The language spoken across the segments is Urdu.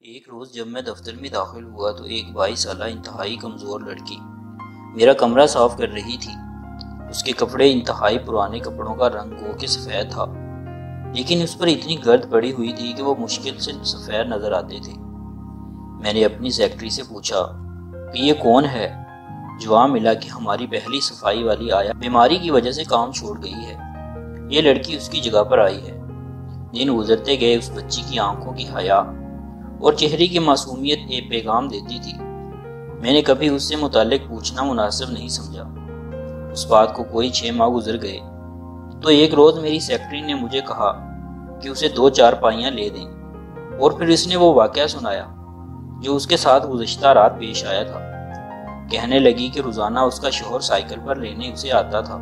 ایک روز جب میں دفتر میں داخل ہوا تو ایک 22 سالہ انتہائی کمزور لڑکی میرا کمرہ صاف کر رہی تھی۔ اس کے کپڑے انتہائی پرانے کپڑوں کا رنگ گو کہ سفید تھا، لیکن اس پر اتنی گرد پڑی ہوئی تھی کہ وہ مشکل سے سفید نظر آتے تھے۔ میں نے اپنی سیکرٹری سے پوچھا کہ یہ کون ہے؟ جواب ملا کہ ہماری پہلی صفائی والی آیا بیماری کی وجہ سے کام چھوڑ گئی ہے، یہ لڑکی اس کی جگہ پر آئی ہے۔ دن گزرتے گئے، اس بچی کی آنکھوں کی حیا اور چہرے کی معصومیت ایک پیغام دیتی تھی۔ میں نے کبھی اس سے متعلق پوچھنا مناسب نہیں سمجھا۔ اس بات کو کوئی 6 ماہ گزر گئے تو ایک روز میری سیکرٹری نے مجھے کہا کہ اسے 2 چارپائیاں لے دیں، اور پھر اس نے وہ واقعہ سنایا جو اس کے ساتھ گزشتہ رات پیش آیا تھا۔ کہنے لگی کہ روزانہ اس کا شوہر سائیکل پر لینے اسے آتا تھا۔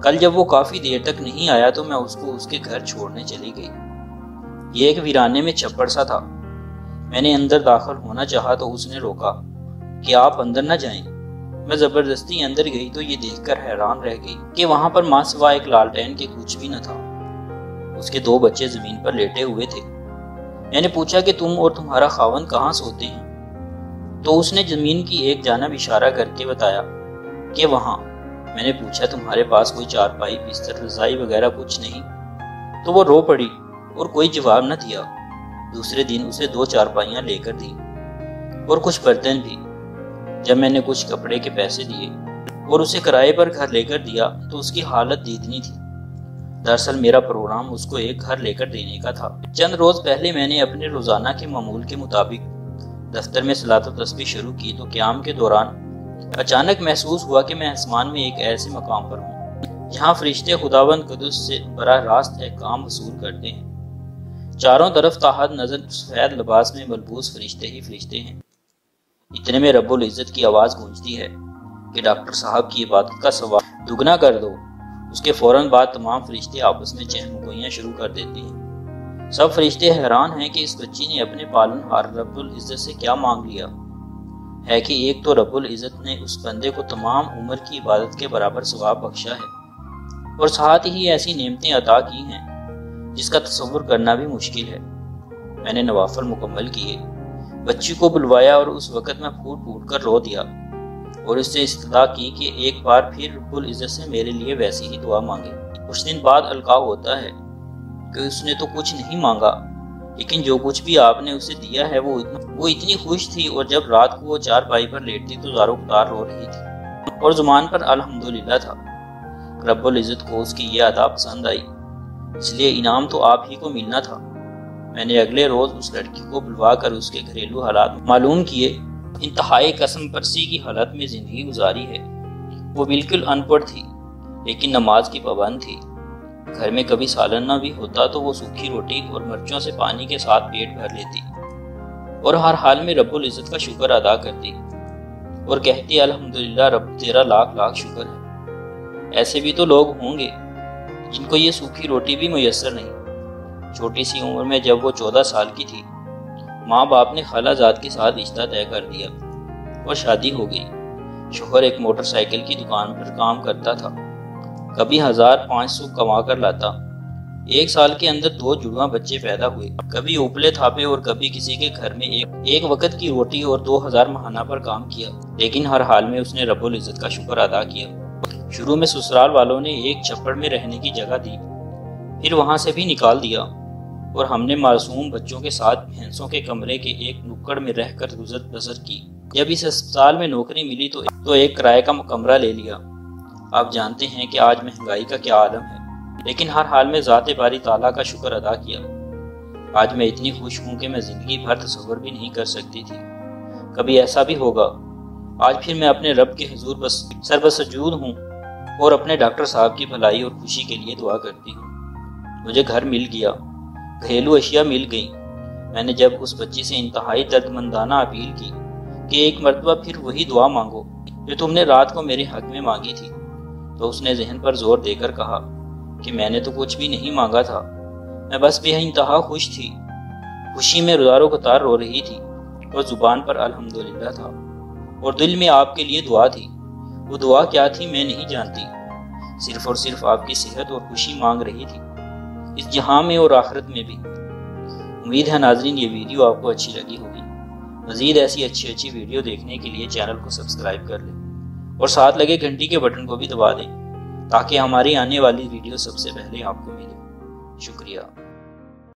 کل جب وہ کافی دیر تک نہیں آیا تو میں اس کو اس کے گھر چھوڑنے چلی گئی۔ یہ ایک ویرانے میں چھپڑ سا تھا۔ میں نے اندر داخل ہونا چاہا تو اس نے روکا کہ آپ اندر نہ جائیں۔ میں زبردستی اندر گئی تو یہ دیکھ کر حیران رہ گئی کہ وہاں پر ماں سوا ایک لالٹین کے کچھ بھی نہ تھا۔ اس کے 2 بچے زمین پر لیٹے ہوئے تھے۔ میں نے پوچھا کہ تم اور تمہارا خاوند کہاں سوتے ہیں؟ تو اس نے زمین کی ایک جانب اشارہ کر کے بتایا کہ وہاں۔ میں نے پوچھا تمہارے پاس کوئی چارپائی، بستر، رضائی وغیرہ کچھ نہیں؟ تو وہ رو پڑی اور کوئی جواب نہ دیا۔ دوسرے دن اسے 2 چارپائیاں لے کر دی اور کچھ برتن بھی۔ جب میں نے کچھ کپڑے کے پیسے دیے اور اسے کرائے پر گھر لے کر دیا تو اس کی حالت دیدنی تھی۔ دراصل میرا پروگرام اس کو ایک گھر لے کر دینے کا تھا۔ چند روز پہلے میں نے اپنے روزانہ کے معمول کے مطابق دفتر میں صلاۃ و تسبیح شروع کی تو قیام کے دوران اچانک محسوس ہوا کہ میں آسمان میں ایک ایسے مقام پر ہوں جہاں فرشتے خداوند قدس سے براہ راست احکام وصول کرتے ہیں۔ چاروں طرف تحت نظر سفید لباس میں ملبوس فرشتے ہی فرشتے ہیں۔ اتنے میں رب العزت کی آواز گونجتی ہے کہ ڈاکٹر صاحب کی عبادت کا ثواب دگنا کر دو۔ اس کے فوراً بعد تمام فرشتے آپس میں چہمگوئیاں شروع کر دیتے ہیں۔ سب فرشتے حیران ہیں کہ اس بچی نے اپنے پالن ہار رب العزت سے کیا مانگ لیا ہے کہ ایک تو رب العزت نے اس بندے کو تمام عمر کی عبادت کے برابر ثواب بخشا ہے، اور ساتھ ہی ایسی نعمتیں عطا کی ہیں جس کا تصور کرنا بھی مشکل ہے۔ میں نے نوافل مکمل کیے، بچی کو بلوایا اور اس وقت میں پھوٹ پھوٹ کر رو دیا اور اس سے استدعا کی کہ ایک بار پھر رب العزت سے میرے لیے ویسی ہی دعا مانگے۔ کچھ دن بعد القاء ہوتا ہے کہ اس نے تو کچھ نہیں مانگا، لیکن جو کچھ بھی آپ نے اسے دیا ہے وہ اتنی خوش تھی، اور جب رات کو وہ چارپائی پر لیٹتی تو زاروں قطار رو رہی تھی اور زبان پر الحمدللہ تھا۔ رب العزت کو اس کی یہ ادا پسند آئی، اس لیے انعام تو آپ ہی کو ملنا تھا۔ میں نے اگلے روز اس لڑکی کو بلوا کر اس کے گھریلو حالات معلوم کیے۔ انتہائی قسم پرسی کی حالت میں زندگی گزاری ہے۔ وہ بالکل ان پڑھ تھی، لیکن نماز کی پابند تھی۔ گھر میں کبھی سالن نہ بھی ہوتا تو وہ سوکھی روٹی اور مرچوں سے پانی کے ساتھ پیٹ بھر لیتی اور ہر حال میں رب العزت کا شکر ادا کرتی اور کہتی الحمدللہ رب تیرا لاکھ لاکھ شکر ہے۔ ایسے بھی تو لوگ ہوں گے جن کو یہ سوکھی روٹی بھی میسر نہیں۔ چھوٹی سی عمر میں جب وہ 14 سال کی تھی، ماں باپ نے خالہ زاد کے ساتھ رشتہ طے کر دیا اور شادی ہو گئی۔ شوہر ایک موٹر سائیکل کی دکان پر کام کرتا تھا، کبھی 1500 کما کر لاتا۔ 1 سال کے اندر 2 جڑواں بچے پیدا ہوئے، کبھی اوپلے تھاپے اور کبھی کسی کے گھر میں ایک وقت کی روٹی اور 2000 ماہانہ پر کام کیا، لیکن ہر حال میں اس نے رب العزت کا شکر ادا کیا۔ شروع میں سسرال والوں نے ایک چھپڑ میں رہنے کی جگہ دی، پھر وہاں سے بھی نکال دیا، اور ہم نے معصوم بچوں کے ساتھ بھینسوں کے کمرے کے ایک نکڑ میں رہ کر گزر بسر کی۔ جب اس اسپتال میں نوکری ملی تو ایک کرائے کا کمرہ لے لیا۔ آپ جانتے ہیں کہ آج مہنگائی کا کیا عالم ہے، لیکن ہر حال میں ذات باری تعالیٰ کا شکر ادا کیا۔ آج میں اتنی خوش ہوں کہ میں زندگی بھر تصور بھی نہیں کر سکتی تھی کبھی ایسا بھی ہوگا۔ آج پھر میں اپنے رب کے حضور بس سربسجود ہوں اور اپنے ڈاکٹر صاحب کی بھلائی اور خوشی کے لیے دعا کرتی ہوں۔ مجھے گھر مل گیا، گھریلو اشیاء مل گئیں۔ میں نے جب اس بچی سے انتہائی درد مندانہ اپیل کی کہ ایک مرتبہ پھر وہی دعا مانگو جو تم نے رات کو میرے حق میں مانگی تھی، تو اس نے ذہن پر زور دے کر کہا کہ میں نے تو کچھ بھی نہیں مانگا تھا، میں بس بے انتہا خوش تھی۔ خوشی میں زاروں قطار رو رہی تھی اور زبان پر الحمدللہ تھا، اور دل میں آپ کے لیے دعا تھی۔ وہ دعا کیا تھی میں نہیں جانتی، صرف اور صرف آپ کی صحت اور خوشی مانگ رہی تھی، اس جہاں میں اور آخرت میں بھی۔ امید ہے ناظرین یہ ویڈیو آپ کو اچھی لگی ہوگی۔ مزید ایسی اچھی ویڈیو دیکھنے کے لیے چینل کو سبسکرائب کر لیں اور ساتھ لگے گھنٹی کے بٹن کو بھی دبا دیں تاکہ ہماری آنے والی ویڈیو سب سے پہلے آپ کو ملے۔ شکریہ۔